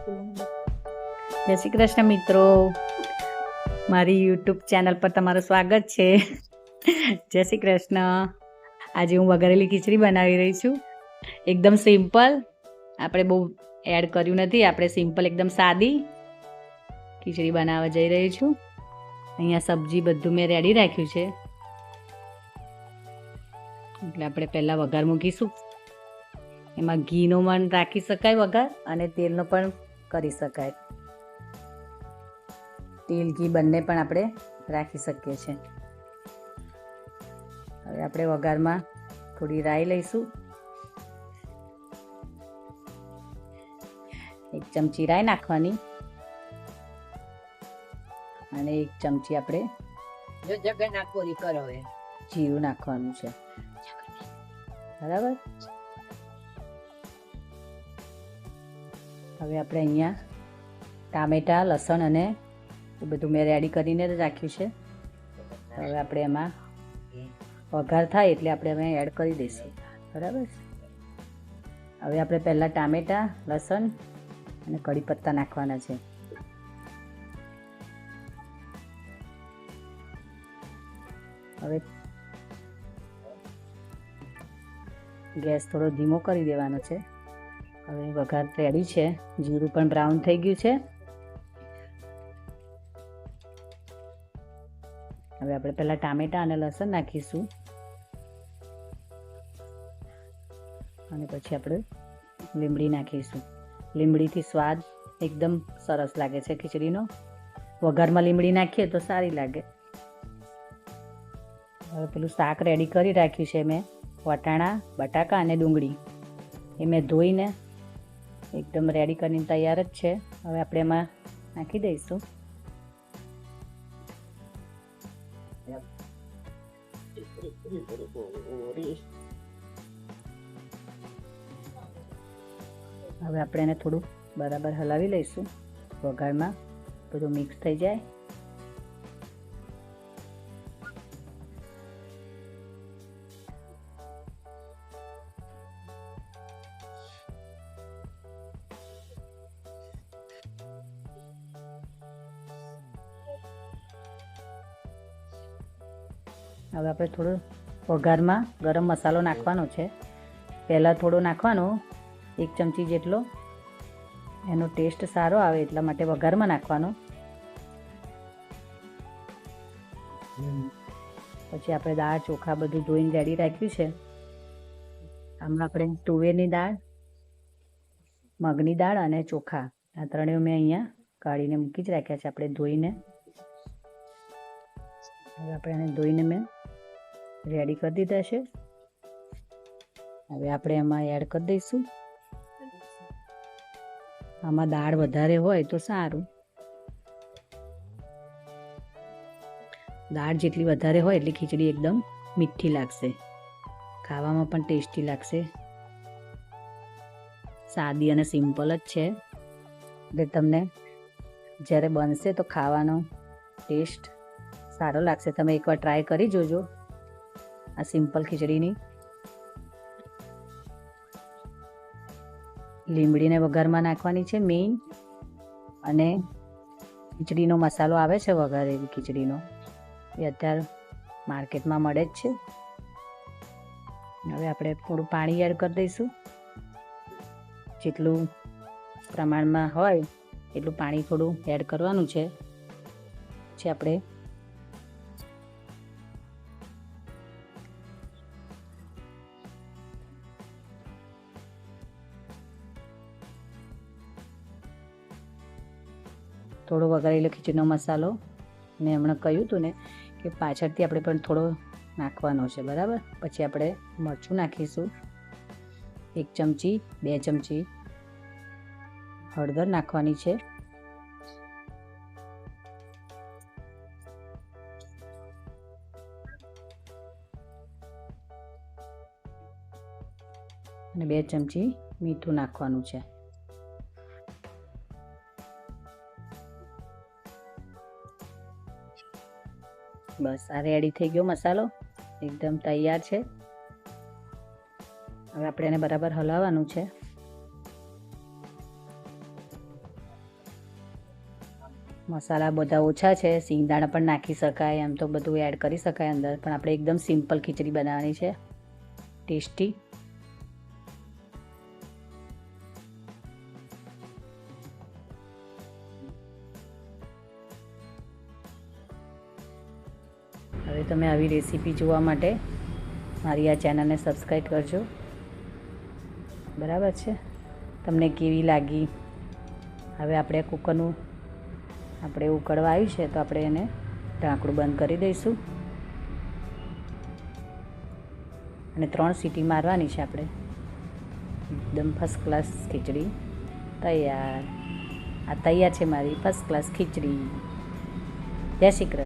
જય શ્રી કૃષ્ણ મિત્રો, મારી યુટ્યુબ ચેનલ પર તમારું સ્વાગત છે. જય શ્રી કૃષ્ણ. આજે હું વઘારેલી ખીચડી બનાવી રહી છું. એકદમ સિમ્પલ, આપણે બહુ એડ કર્યું નથી. આપણે સિમ્પલ એકદમ સાદી ખીચડી બનાવવા જઈ રહી છું. અહીંયા સબ્જી બધું મેં રેડી રાખ્યું છે. એટલે આપણે પહેલાં વઘાર મૂકીશું. એમાં ઘીનો પણ રાખી શકાય વઘાર અને તેલનો પણ કરી શકાય. તેલ ઘી બંને પણ આપણે રાખી શકીએ છીએ. હવે આપણે વઘારમાં થોડી રાઈ લઈશું. 1 ચમચી રાઈ નાખવાની અને 1 ચમચી આપણે જીરું નાખવાનું છે. બરાબર. હવે આપણે અહીંયા ટામેટાં, લસણ અને એ બધું મેં રેડી કરીને રાખ્યું છે. હવે આપણે એમાં વઘાર થાય એટલે આપણે હવે એડ કરી દઈશું. બરાબર. હવે આપણે પહેલાં ટામેટાં, લસણ અને કઢી પત્તા નાખવાના છે. હવે ગેસ થોડો ધીમો કરી દેવાનો છે. હવે વઘાર રેડી છે. જીરું પણ બ્રાઉન થઈ ગયું છે. હવે આપણે પહેલાં ટામેટાં અને લસણ નાખીશું અને પછી આપણે લીમડી નાખીશું. લીમડીથી સ્વાદ એકદમ સરસ લાગે છે ખીચડીનો. વઘારમાં લીમડી નાખીએ તો સારી લાગે. હવે પેલું શાક રેડી કરી રાખ્યું છે મેં. વટાણા, બટાકા અને ડુંગળી એ મેં ધોઈને એકદમ રેડી કરીને તૈયાર જ છે. હવે આપણે એમાં નાખી દઈશું. હવે આપણે એને થોડું બરાબર હલાવી લઈશું. વઘારમાં બધું મિક્સ થઈ જાય. હવે આપણે થોડું વઘારમાં ગરમ મસાલો નાખવાનો છે. પહેલાં થોડો નાખવાનો, 1 ચમચી જેટલો. એનો ટેસ્ટ સારો આવે એટલા માટે વઘારમાં નાખવાનો. પછી આપણે દાળ, ચોખા બધું ધોઈને રેડી રાખ્યું છે. આમાં આપણે તુવેરની દાળ, મગની દાળ અને ચોખા આ ત્રણેય મેં અહીંયા કાઢીને મૂકી જ રાખ્યા છે આપણે ધોઈને. હવે આપણે એને ધોઈને મેં રેડી કરી દીધા છે. હવે આપણે એમાં એડ કરી દઈશું. આમાં દાળ વધારે હોય તો સારું. દાળ જેટલી વધારે હોય એટલી ખીચડી એકદમ મીઠી લાગશે, ખાવામાં પણ ટેસ્ટી લાગશે. સાદી અને સિમ્પલ જ છે. એટલે તમને જ્યારે બનશે તો ખાવાનો ટેસ્ટ સારો લાગશે. તમે એકવાર ટ્રાય કરી જોજો આ સિમ્પલ ખીચડીની. લીમડીને વઘારમાં નાખવાની છે મેઇન. અને ખીચડીનો મસાલો આવે છે વઘારેલી ખીચડીનો, એ અત્યારે માર્કેટમાં મળે જ છે. હવે આપણે થોડું પાણી એડ કરી દઈશું. જેટલું પ્રમાણમાં હોય એટલું પાણી થોડું એડ કરવાનું છે. પછી આપણે થોડો વઘારેલો ખીચડીનો મસાલો મેં હમણાં કહ્યું હતું ને કે પાછળથી આપણે પણ થોડો નાખવાનો છે. બરાબર. પછી આપણે મરચું નાખીશું 1 ચમચી, 2 ચમચી. હળદર નાખવાની છે. અને 2 ચમચી મીઠું નાખવાનું છે. બસ આ રેડી થઈ ગયો મસાલો, એકદમ તૈયાર છે. હવે આપણે એને બરાબર હલાવવાનું છે. મસાલા બધા ઓછા છે, સિંગદાણા પણ નાખી શકાય, એમ તો બધું એડ કરી શકાય અંદર, પણ આપણે એકદમ સિમ્પલ ખીચડી બનાવવાની છે, ટેસ્ટી. હવે તમે આવી રેસીપી જોવા માટે મારી આ ચેનલને સબસ્ક્રાઈબ કરજો. બરાબર છે? તમને કેવી લાગી? હવે આપણે કુકરનું આપણે ઉકળવા આવ્યું છે તો આપણે એને ઢાંકણું બંધ કરી દઈશું અને 3 સીટી મારવાની છે. આપણે એકદમ ફર્સ્ટ ક્લાસ ખીચડી તૈયાર. આ તૈયાર છે મારી ફર્સ્ટ ક્લાસ ખીચડી. જય શ્રી કૃષ્ણ.